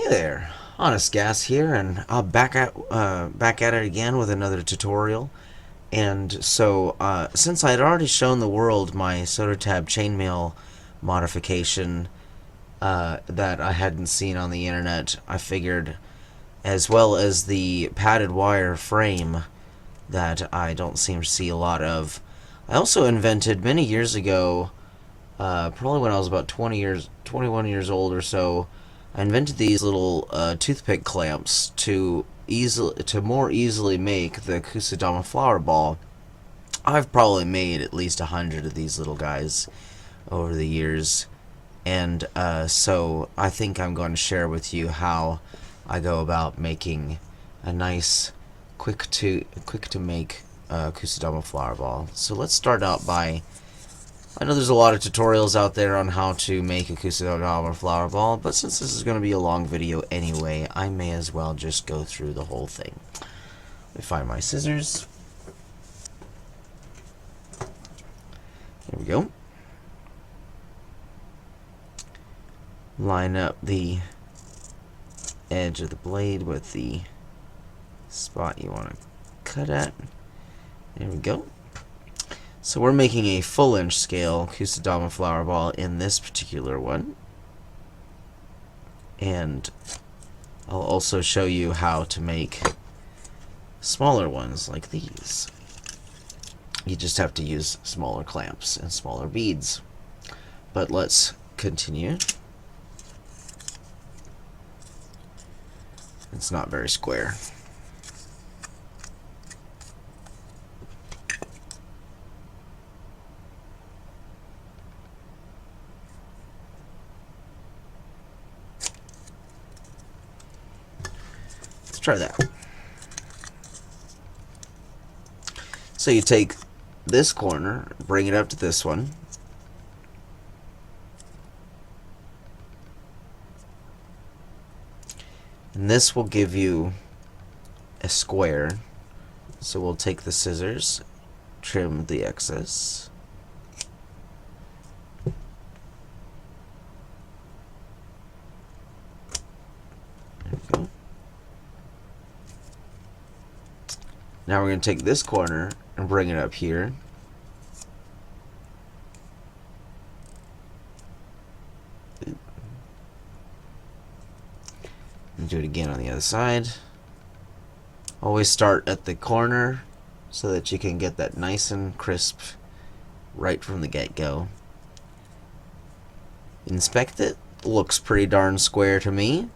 there, Honest Gas here, and I'm back at it again with another tutorial. And so, since I had already shown the world my Soda Tab chainmail modification that I hadn't seen on the internet, I figured, as well as the padded wire frame that I don't seem to see a lot of. I also invented many years ago, probably when I was about 21 years old or so. I invented these little toothpick clamps to more easily make the Kusudama flower ball. I've probably made at least 100 of these little guys over the years, and so I think I'm going to share with you how I go about making a nice, quick to make Kusudama flower ball. So let's start out by, I know there's a lot of tutorials out there on how to make a Kusudama flower ball, but since this is going to be a long video anyway, I may as well just go through the whole thing. Let me find my scissors. There we go. Line up the edge of the blade with the spot you want to cut at. There we go. So we're making a full inch scale Kusudama flower ball in this particular one. And I'll also show you how to make smaller ones like these. You just have to use smaller clamps and smaller beads. But let's continue. It's not very square. Let's try that. So you take this corner, bring it up to this one, and this will give you a square. So we'll take the scissors, trim the excess, there we go. Now we're going to take this corner and bring it up here. And do it again on the other side. Always start at the corner so that you can get that nice and crisp right from the get-go. Inspect it. Looks pretty darn square to me.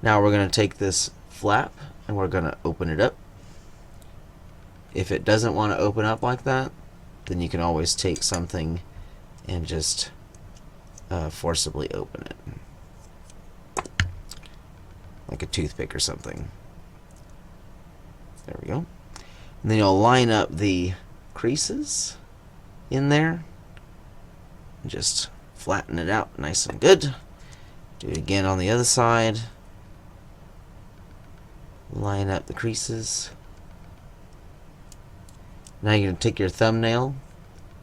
Now we're going to take this flap and we're going to open it up. If it doesn't want to open up like that, then you can always take something and just forcibly open it. Like a toothpick or something. There we go. And then you'll line up the creases in there. And just flatten it out nice and good. Do it again on the other side. Line up the creases. Now you're going to take your thumbnail,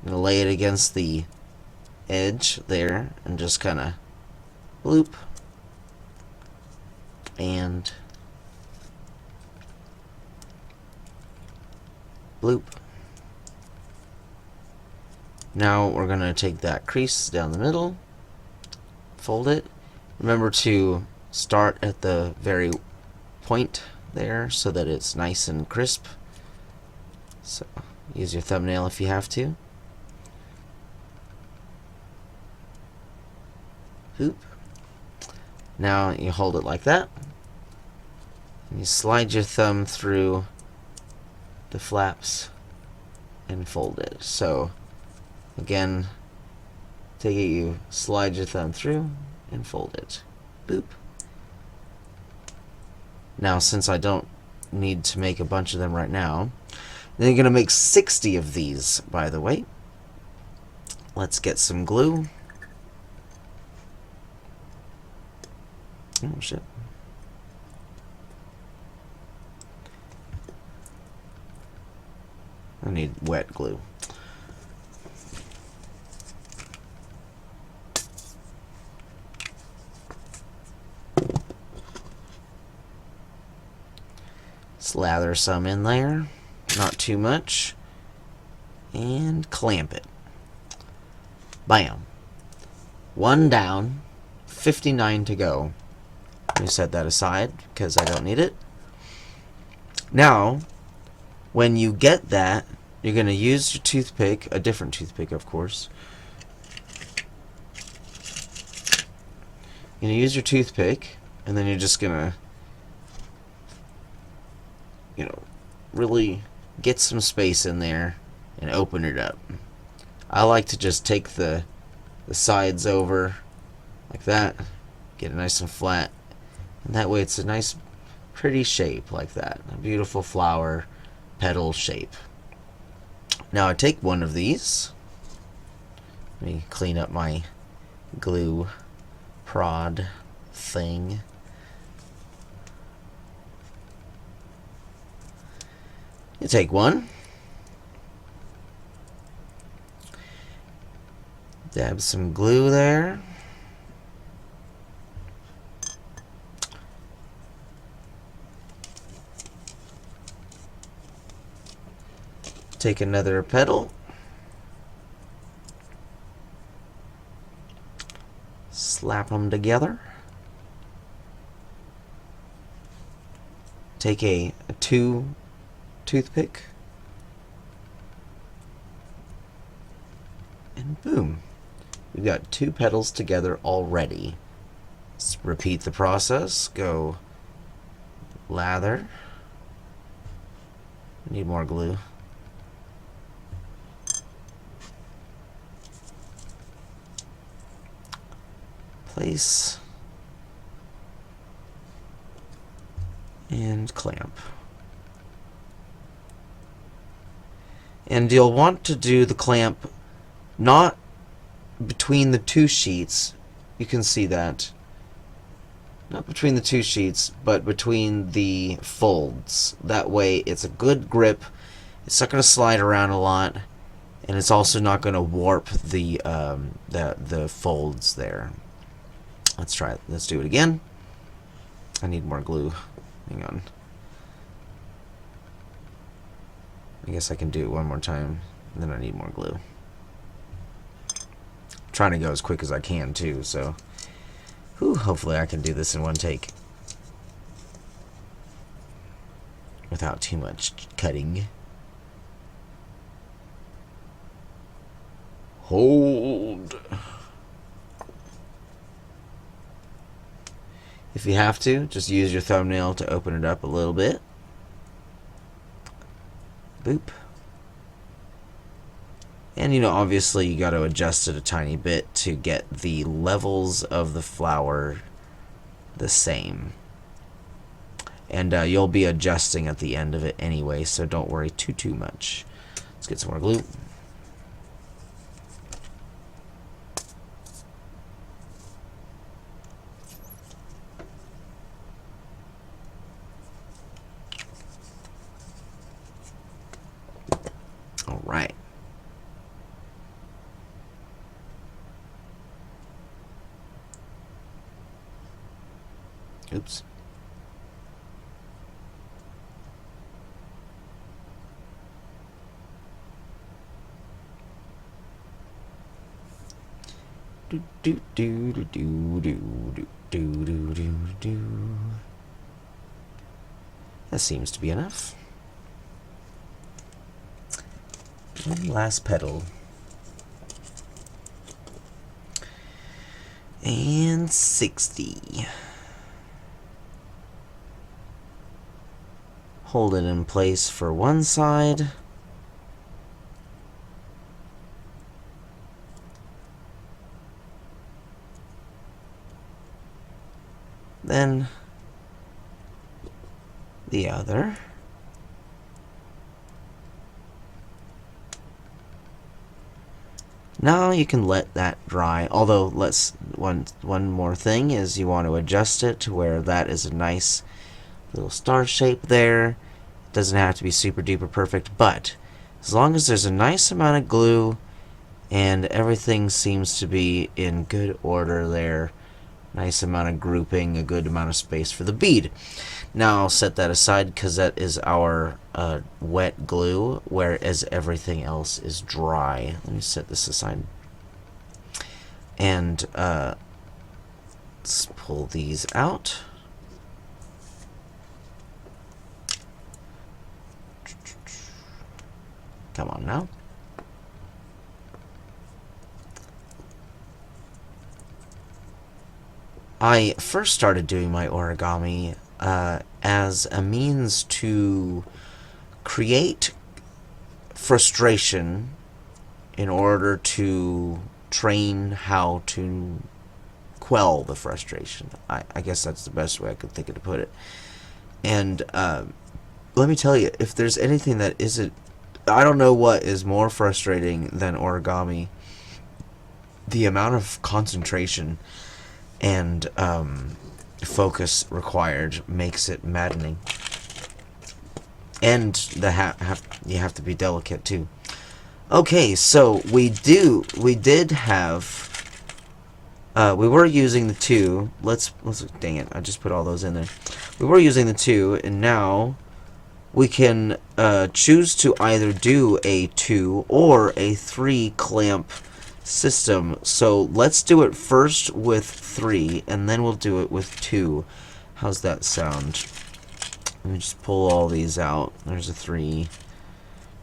you're going to lay it against the edge there, and just kind of loop and bloop. Now we're going to take that crease down the middle, fold it. Remember to start at the very point there so that it's nice and crisp. So use your thumbnail if you have to. Hoop. Now you hold it like that. And you slide your thumb through the flaps and fold it. So again, take it, you slide your thumb through and fold it. Boop. Now since I don't need to make a bunch of them right now, then you're going to make 60 of these, by the way. Let's get some glue. Oh, shit. I need wet glue. Slather some in there, not too much, and clamp it. Bam. One down, 59 to go. Let me set that aside because I don't need it. Now, when you get that, you're going to use your toothpick, a different toothpick, of course. You're going to use your toothpick, and then you're just going to, really get some space in there and open it up. I like to just take the sides over like that, get it nice and flat, and that way it's a nice pretty shape like that, a beautiful flower petal shape. Now I take one of these, let me clean up my glue prod thing. You take one, dab some glue there, take another petal, slap them together, take a toothpick, and boom, we've got two petals together already. Let's repeat the process. Go lather, need more glue, place, and clamp. And you'll want to do the clamp not between the two sheets, you can see that, not between the two sheets, but between the folds. That way it's a good grip, it's not going to slide around a lot, and it's also not going to warp the folds there. Let's try it. Let's do it again. I need more glue. Hang on. I guess I can do it one more time, and then I need more glue. I'm trying to go as quick as I can too, so hopefully I can do this in one take without too much cutting. Hold. If you have to, just use your thumbnail to open it up a little bit. Boop. And obviously you got to adjust it a tiny bit to get the levels of the flower the same. And you'll be adjusting at the end of it anyway, so don't worry too much. Let's get some more glue. Alright. Oops. Do do do do do do do do do do. That seems to be enough. One last petal. And 60. Hold it in place for one side. Then the other. Now you can let that dry, although one more thing is you want to adjust it to where that is a nice little star shape there. It doesn't have to be super duper perfect, but as long as there's a nice amount of glue and everything seems to be in good order there, Nice amount of grouping, a good amount of space for the bead. Now I'll set that aside because that is our wet glue, whereas everything else is dry. Let me set this aside. And let's pull these out. Come on now. I first started doing my origami as a means to create frustration in order to train how to quell the frustration. I guess that's the best way I could think of to put it. And let me tell you, if there's anything that isn't, I don't know what is more frustrating than origami. The amount of concentration and focus required makes it maddening. And you have to be delicate too. Okay, so we did have we were using the 2. Let's dang it, I just put all those in there. We were using the 2, and now we can choose to either do a 2 or a 3 clamp system. So let's do it first with 3, and then we'll do it with 2. How's that sound? Let me just pull all these out. There's a 3,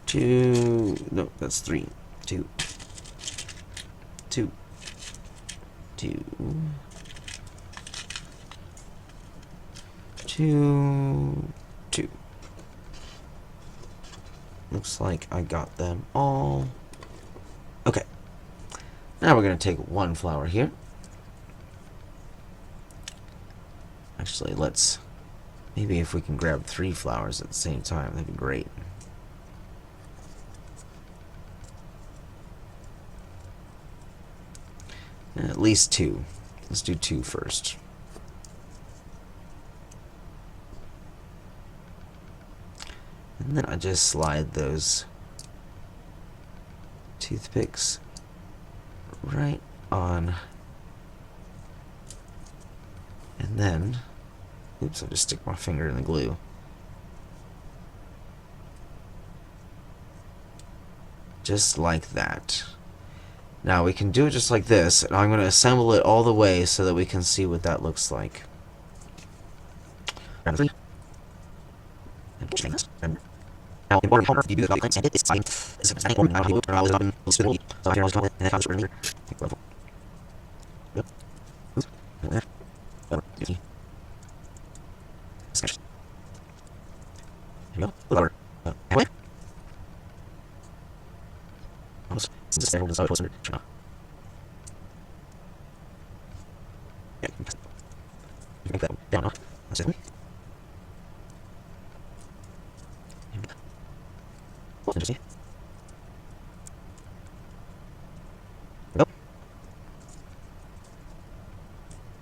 2. No, that's 3, 2, 2, 2, 2, 2. Looks like I got them all. Okay. Now we're going to take 1 flower here. Actually, let's... maybe if we can grab 3 flowers at the same time, that'd be great. At least 2. Let's do 2 first. And then I just slide those toothpicks right on. And then, oops, I just stick my finger in the glue. Just like that. Now we can do it just like this, and I'm going to assemble it all the way so that we can see what that looks like. Now, in order to do the and it is time.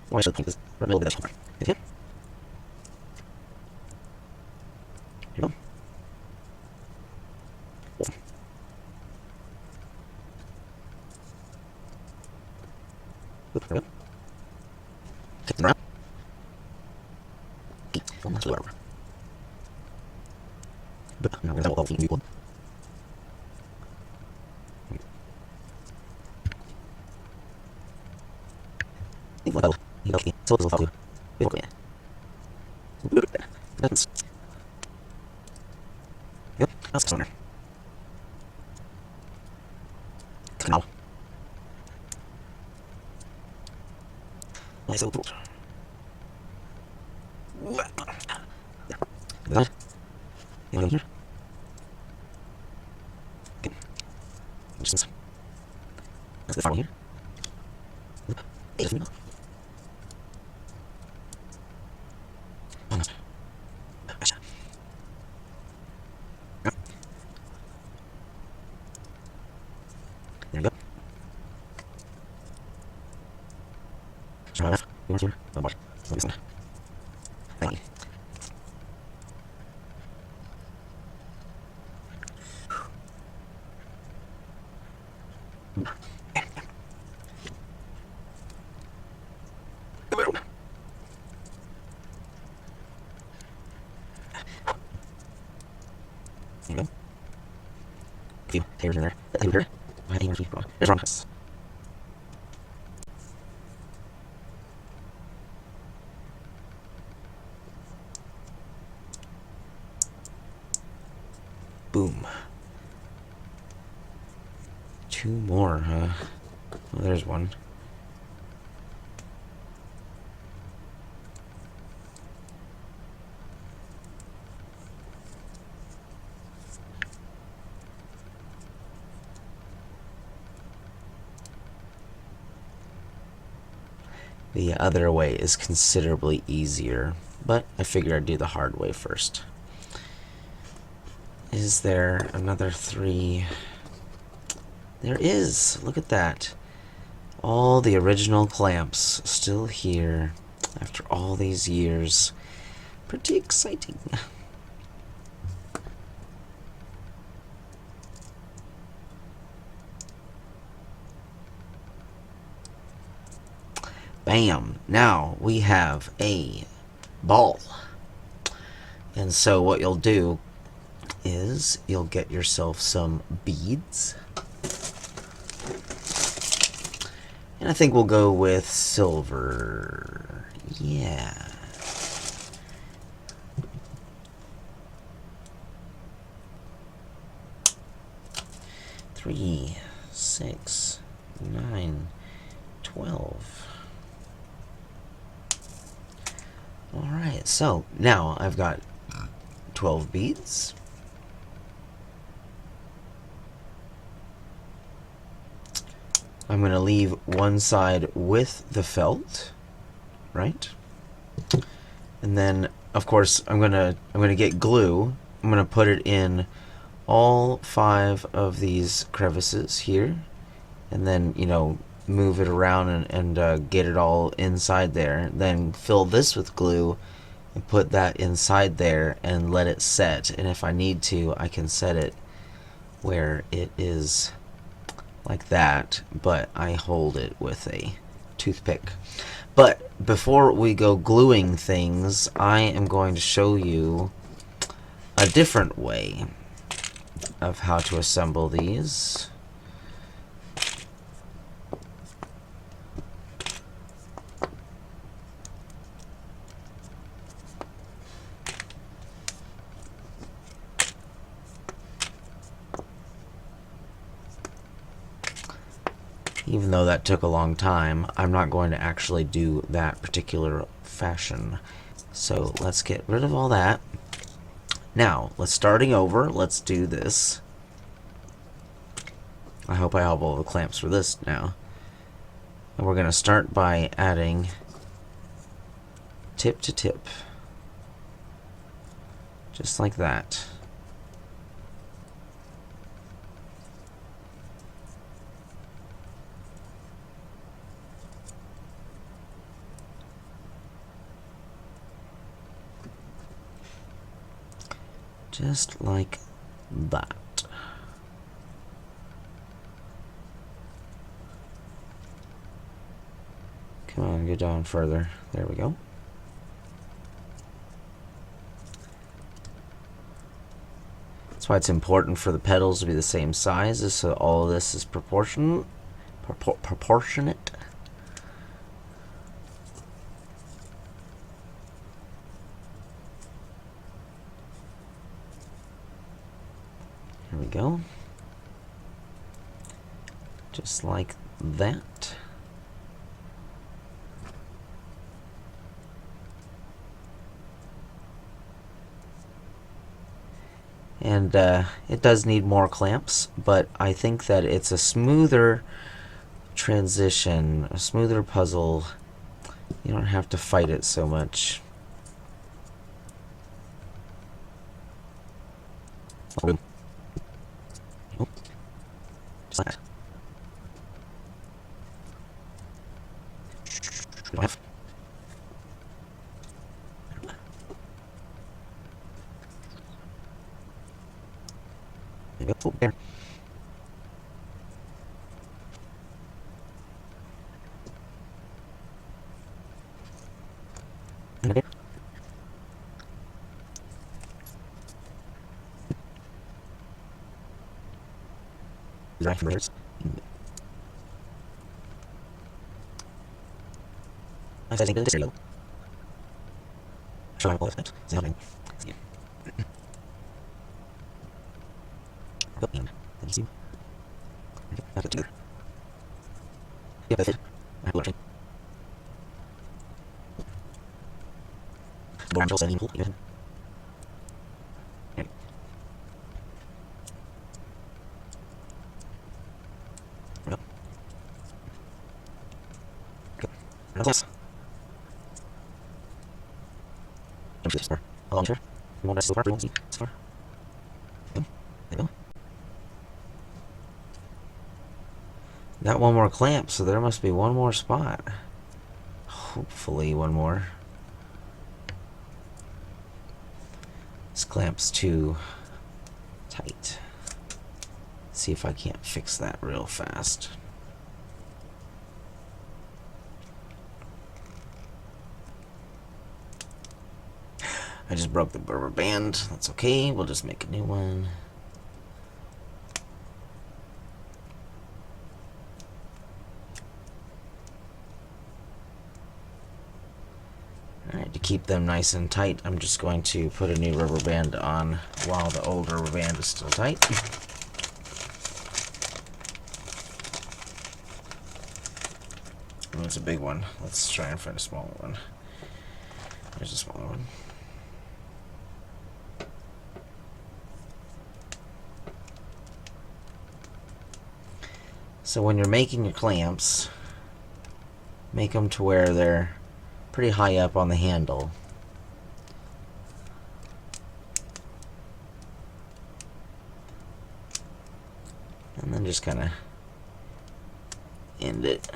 Why should I think this right middle of that? Okay. Here we go. Oop, there we go. Take them around. Okay, one last lower. But now we're going to all the one. Okay, so it's all okay. That's yep, that's corner. Now, let's open. That. You here? Okay. Just that's the farm here. There you go. Try enough. You want to? Oh, boy. Thank you. There you go. A few hairs in there. There's wrong. Boom. 2 more, huh? Well, there's one. The other way is considerably easier, but I figured I'd do the hard way first. Is there another 3? There is! Look at that. All the original clamps still here after all these years. Pretty exciting. Bam! Now we have a ball. And so what you'll do is you'll get yourself some beads. And I think we'll go with silver. Yeah. Three, 6, 9, 12. Alright, so now I've got 12 beads. I'm going to leave one side with the felt, right? And then, of course, I'm gonna get glue. I'm gonna put it in all 5 of these crevices here, and then, you know, move it around and get it all inside there. Then fill this with glue and put that inside there and let it set. And if I need to, I can set it where it is like that, but I hold it with a toothpick. But before we go gluing things, I am going to show you a different way of how to assemble these. Even though that took a long time, I'm not going to actually do that particular fashion. So let's get rid of all that. Now, starting over, let's do this. I hope I have all the clamps for this now. And we're going to start by adding tip to tip. Just like that. Just like that. Come on, go down further. There we go. That's why it's important for the petals to be the same size, so all of this is proportionate. Here we go. Just like that. And it does need more clamps, but I think that it's a smoother transition, a smoother puzzle. You don't have to fight it so much. Just like that. There we go. There. dry fingers. I think this is low. Try all of it. See how many. Go in. Thank you. That's it. Yeah, that's it. I have watching. Born just any pool even. Go. Go. Yes. This far. How long, sure? You want that so far? You won't see. So far. Go. There you go. Got one more clamp, so there must be one more spot. Hopefully one more. This clamp's too tight. See if I can't fix that real fast. I just broke the rubber band. That's okay. We'll just make a new one. Alright, to keep them nice and tight, I'm just going to put a new rubber band on while the old rubber band is still tight. Oh, it's a big one. Let's try and find a smaller one. There's a smaller one. So when you're making your clamps, make them to where they're pretty high up on the handle. And then just kind of end it.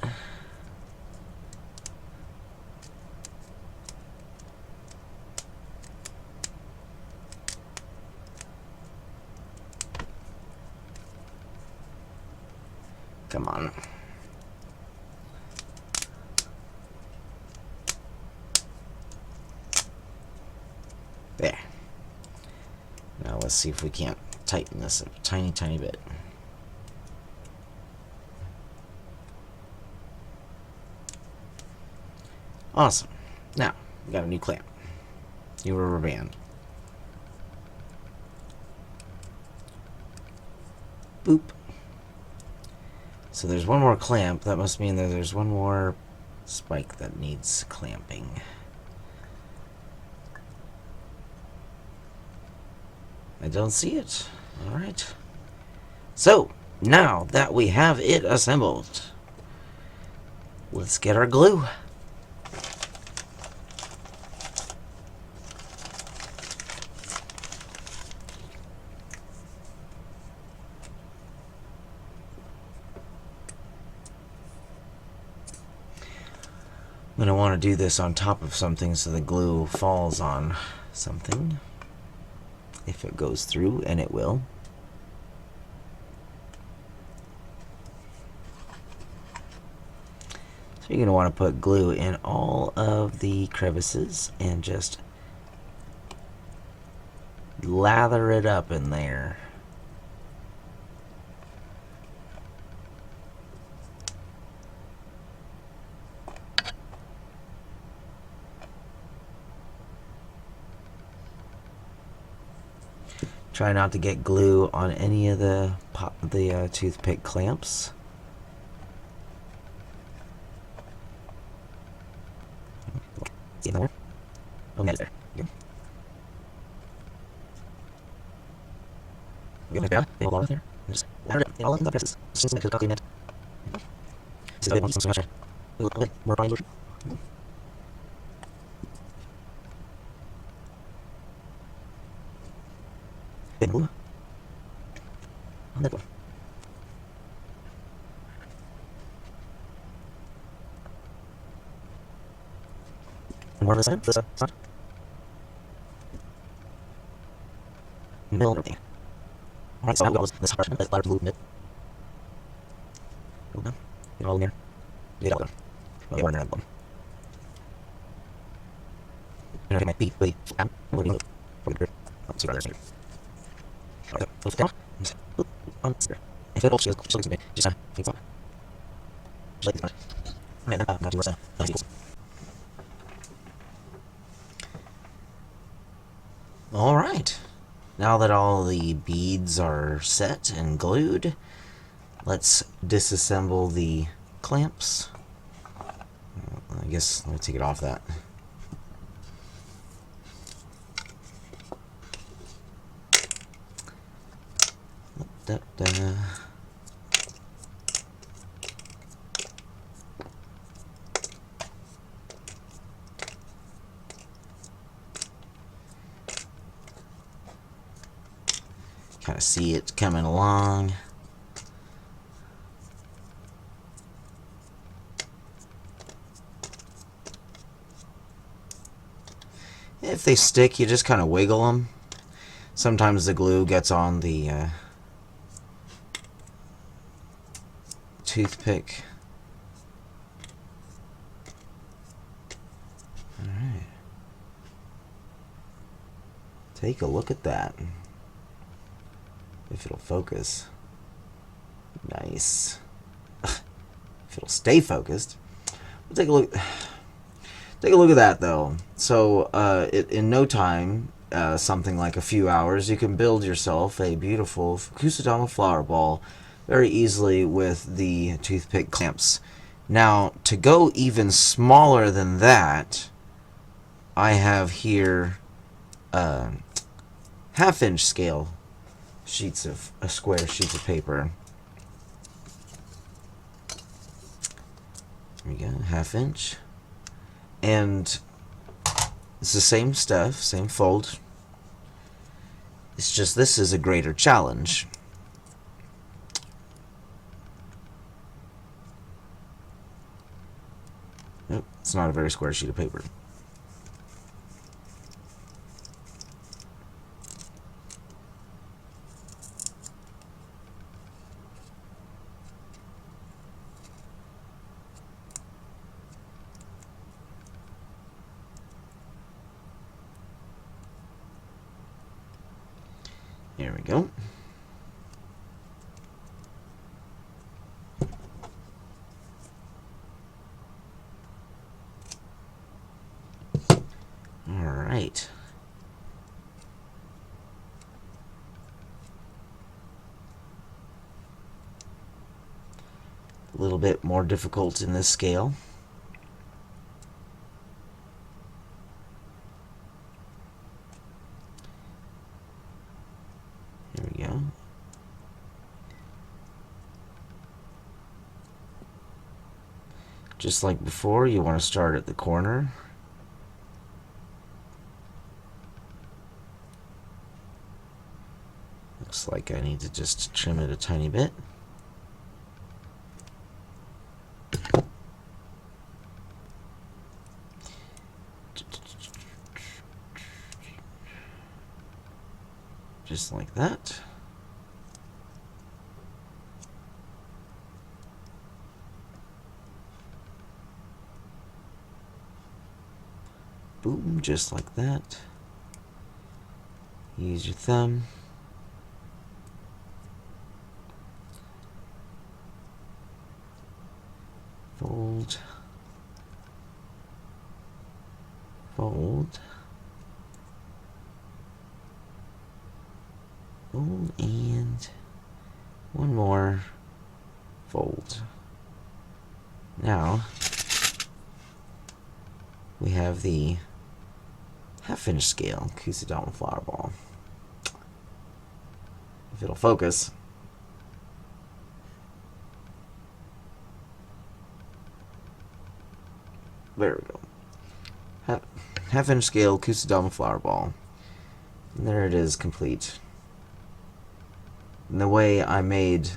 Come on. There. Now let's see if we can't tighten this a tiny, tiny bit. Awesome. Now, we got a new clamp. New rubber band. Boop. So there's one more clamp. That must mean that there's one more spike that needs clamping. I don't see it. Alright. So, now that we have it assembled, let's get our glue. I'm going to want to do this on top of something so the glue falls on something. If it goes through, and it will. So you're going to want to put glue in all of the crevices and just lather it up in there. Try not to get glue on any of the toothpick clamps. See there? Oh, yeah, there. Good. Good. Yeah, they all there. Just ladder it all in the presses. Just make it clean it. This is a bit more much. A little bit more fine lotion. Big glue. On that one. And more of the side for this side. Middle and everything. Alright, so now we got this part, let's ladder to glue in it. Go down. Get it all in there. Get it all done. Well, more in there than one. And I take my feet, wait, I'm moving it. From the grip. Let's see right there. Alright, let's down. On there. All right. Now that all the beads are set and glued, let's disassemble the clamps. I guess let me take it off that. Da, da. Kind of see it coming along. If they stick, you just kind of wiggle them. Sometimes the glue gets on the toothpick. Alright. Take a look at that. If it'll focus. Nice. If it'll stay focused. We'll take a look. Take a look at that, though. So, in no time, something like a few hours, you can build yourself a beautiful Kusudama flower ball very easily with the toothpick clamps. Now, to go even smaller than that, I have here half-inch scale square sheets of paper. There we go, half-inch. And it's the same stuff, same fold. It's just this is a greater challenge. Nope, it's not a very square sheet of paper. There we go. All right. A little bit more difficult in this scale. There we go. Just like before, you want to start at the corner. Looks like I need to just trim it a tiny bit. Just like that. Boom, just like that. Use your thumb. Fold. Fold. Fold and one more. Fold. Now we have the half-inch scale Kusudama flower ball. If it'll focus. There we go. Half-inch scale Kusudama flower ball. And there it is, complete. And the way I made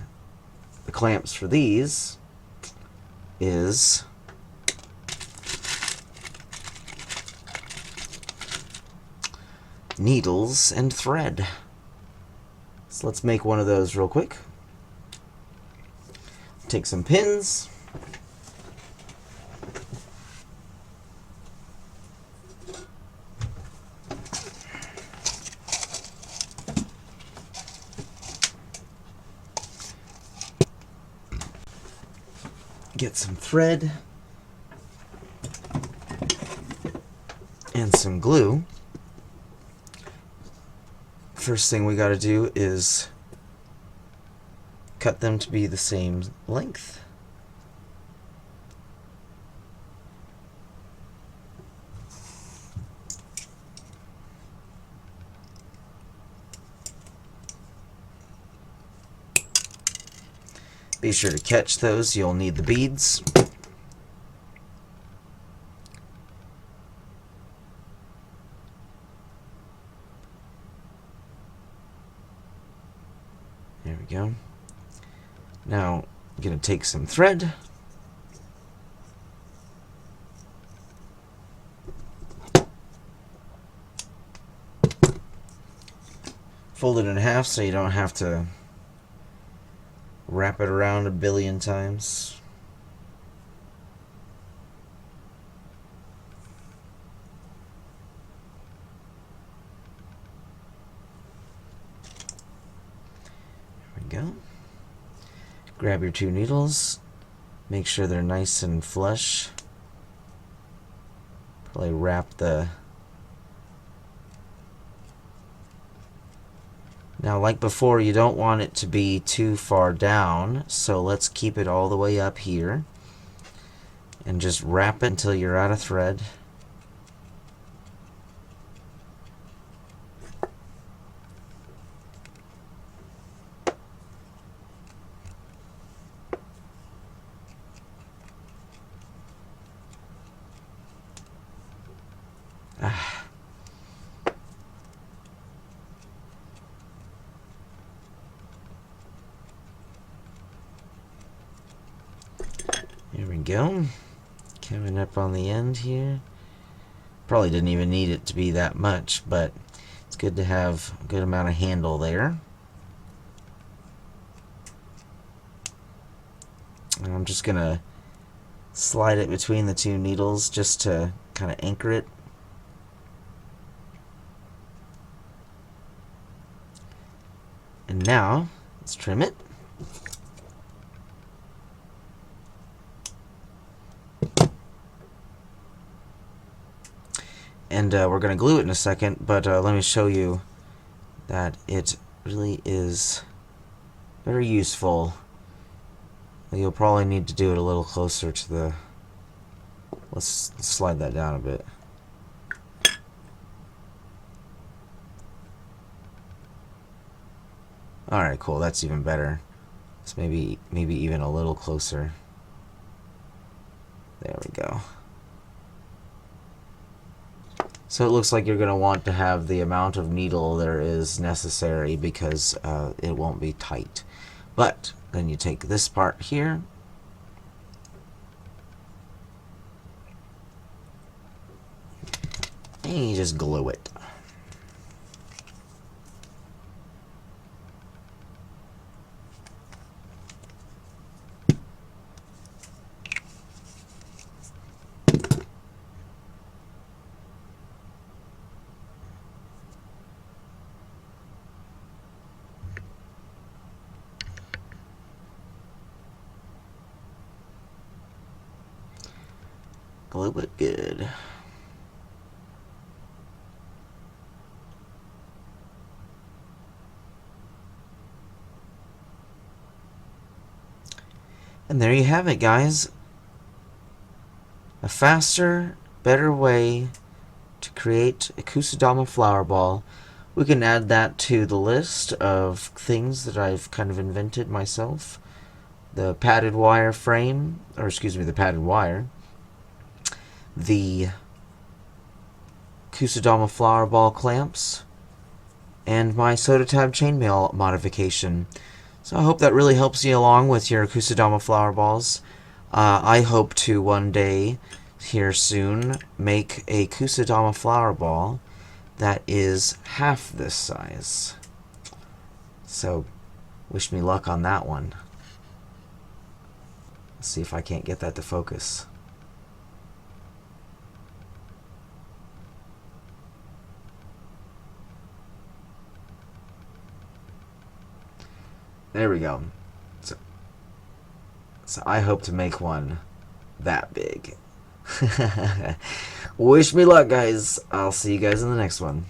the clamps for these is needles and thread. So let's make one of those real quick. Take some pins. get some thread and some glue. First thing we got to do is cut them to be the same length. Be sure to catch those, you'll need the beads. There we go. Now, I'm going to take some thread. Fold it in half so you don't have to wrap it around a billion times. There we go. Grab your two needles. Make sure they're nice and flush. Probably wrap the... Now, like before, you don't want it to be too far down, so let's keep it all the way up here. And just wrap it until you're out of thread. There we go. Coming up on the end here. Probably didn't even need it to be that much, but it's good to have a good amount of handle there. And I'm just gonna slide it between the two needles just to kind of anchor it. And now, let's trim it. And we're going to glue it in a second, but let me show you that it really is very useful. You'll probably need to do it a little closer to the... Let's slide that down a bit. Alright, cool, that's even better. So maybe even a little closer. There we go. So it looks like you're going to want to have the amount of needle there is necessary because it won't be tight. But then you take this part here, and you just glue it. Glue it good. And there you have it, guys. A faster, better way to create a Kusudama flower ball. We can add that to the list of things that I've kind of invented myself. The padded wire frame, or excuse me, the padded wire. The Kusudama flower ball clamps, and my soda tab chainmail modification. So I hope that really helps you along with your Kusudama flower balls. I hope to one day, here soon, make a Kusudama flower ball that is half this size. So wish me luck on that one. Let's see if I can't get that to focus. There we go. So I hope to make one that big. Wish me luck, guys. I'll see you guys in the next one.